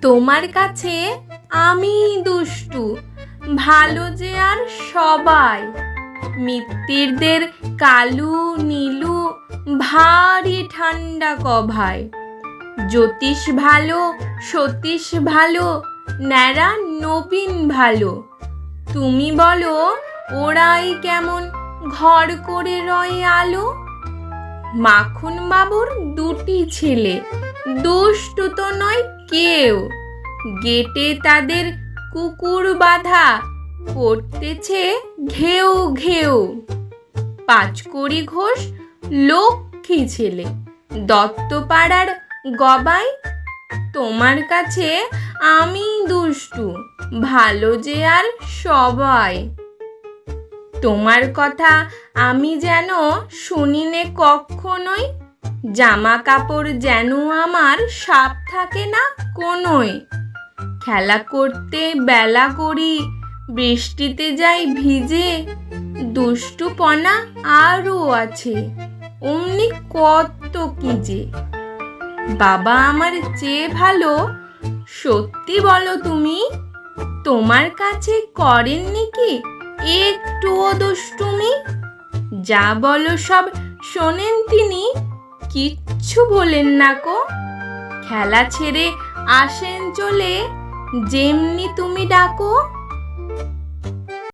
তোমার কাছে আমি দুষ্টু, ভালো যে আর সবাই। মিত্তিরদের কালু নীলু ভারী ঠান্ডা কভায়। জ্যোতিষ ভালো, সতীশ ভালো, ন্যাড়া নবীন ভালো। তুমি বলো ওরাই কেমন ঘর করে রয় আলো। মাখন বাবুর দুটি ছেলে, দুষ্টু তো নয় কেউ। গেটে তাদের কুকুর বাঁধা, করতেছে ঘেউ ঘেউ। পাঁচকড়ি ঘোষ লক্ষ্মী ছেলে, দত্তপাড়ার গবাই। তোমার কাছে আমি দুষ্টু, ভালো যে আর সবাই। তোমার কথা আমি যেন শুনিনে কখনোই, জামা কাপড় যেন আমার সাপ থাকে না কোনোই। খেলা করতে বেলা করি, বৃষ্টিতে যাই ভিজে। দুষ্টুপনা আরও আছে, অমনি কত কি যে। বাবা আমার চেয়ে ভালো, সত্যি বলো তুমি। তোমার কাছে করেননি কি একটুও দুষ্টুমি? যা বলো সব শোনেন তিনি, কিচ্ছু বলেন না কো। খেলা ছেড়ে আসেন চলে, যেমনি তুমি ডাকো।